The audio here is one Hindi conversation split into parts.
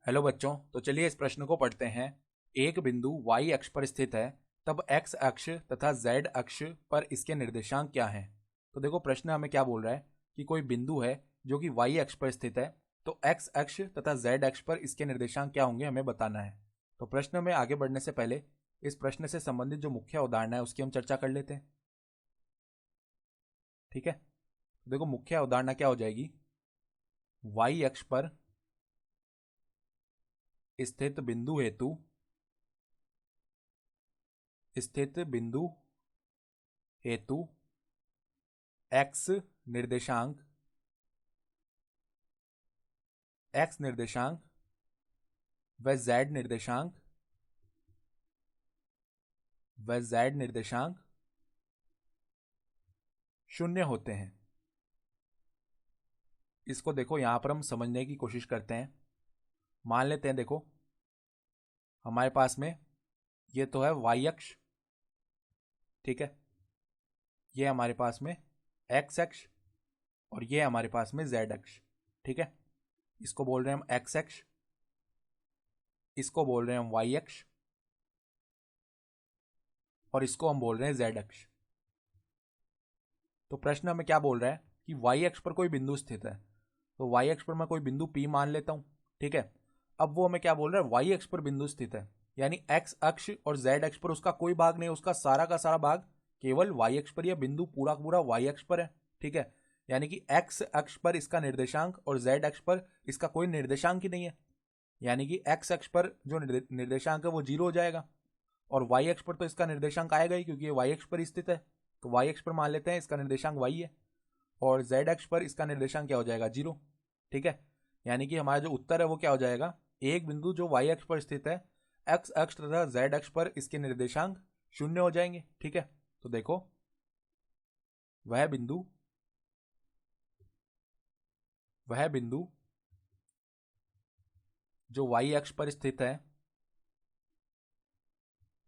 हेलो बच्चों, तो चलिए इस प्रश्न को पढ़ते हैं। एक बिंदु y अक्ष पर स्थित है, तब x अक्ष तथा z अक्ष पर इसके निर्देशांक क्या हैं। तो देखो प्रश्न हमें क्या बोल रहा है कि कोई बिंदु है जो कि y अक्ष पर स्थित है, तो x अक्ष तथा z अक्ष पर इसके निर्देशांक क्या होंगे हमें बताना है। तो प्रश्न में आगे बढ़ने से पहले इस प्रश्न से संबंधित जो मुख्य अवधारणा है उसकी हम चर्चा कर लेते हैं। ठीक है, तो देखो मुख्य अवधारणा क्या हो जाएगी। y अक्ष पर स्थित बिंदु हेतु x निर्देशांक व z निर्देशांक शून्य होते हैं। इसको देखो यहां पर हम समझने की कोशिश करते हैं। मान लेते हैं, देखो हमारे पास में ये तो है y अक्ष, ठीक है, ये हमारे पास में x अक्ष और ये हमारे पास में z अक्ष। ठीक है, इसको बोल रहे हैं हम x अक्ष, इसको बोल रहे हैं हम y अक्ष और इसको हम बोल रहे हैं z अक्ष। तो प्रश्न हमें क्या बोल रहा है कि y अक्ष पर कोई बिंदु स्थित है, तो y अक्ष पर मैं कोई बिंदु P मान लेता हूं। ठीक है, अब वो हमें क्या बोल रहा है, y अक्ष पर बिंदु स्थित है, यानी x अक्ष और z अक्ष पर उसका कोई भाग नहीं, उसका सारा का सारा भाग केवल y अक्ष पर, यह बिंदु पूरा पूरा y अक्ष पर है। ठीक है, यानी कि x अक्ष पर इसका निर्देशांक और z अक्ष पर इसका कोई निर्देशांक ही नहीं है, यानी कि x अक्ष पर जो निर्देशांक है वो 0 हो जाएगा और y अक्ष पर तो इसका निर्देशांक आएगा ही क्योंकि ये y अक्ष पर स्थित है। तो y अक्ष पर मान लेते हैं इसका निर्देशांक y है और z अक्ष पर इसका निर्देशांक क्या हो जाएगा, 0। ठीक है, यानी कि हमारा जो उत्तर है वो क्या हो जाएगा, एक बिंदु जो y अक्ष पर स्थित है, x अक्ष तथा z अक्ष पर इसके निर्देशांक शून्य हो जाएंगे। ठीक है, तो देखो वह बिंदु जो y अक्ष पर स्थित है,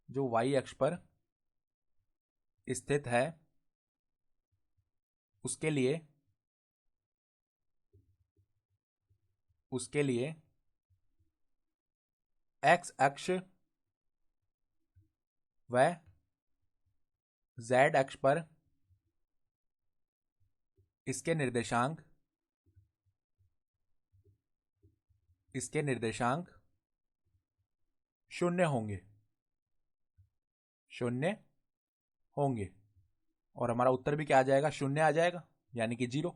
जो y अक्ष पर स्थित है, उसके लिए x अक्ष व z अक्ष पर इसके निर्देशांक शून्य होंगे और हमारा उत्तर भी क्या आ जाएगा, शून्य आ जाएगा, यानी कि 0।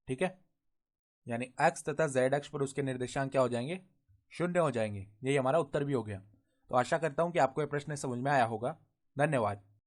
ठीक है, यानी x तथा z अक्ष पर उसके निर्देशांक क्या हो जाएंगे, शून्य हो जाएंगे। यही हमारा उत्तर भी हो गया। तो आशा करता हूं कि आपको यह प्रश्न समझ में आया होगा। धन्यवाद।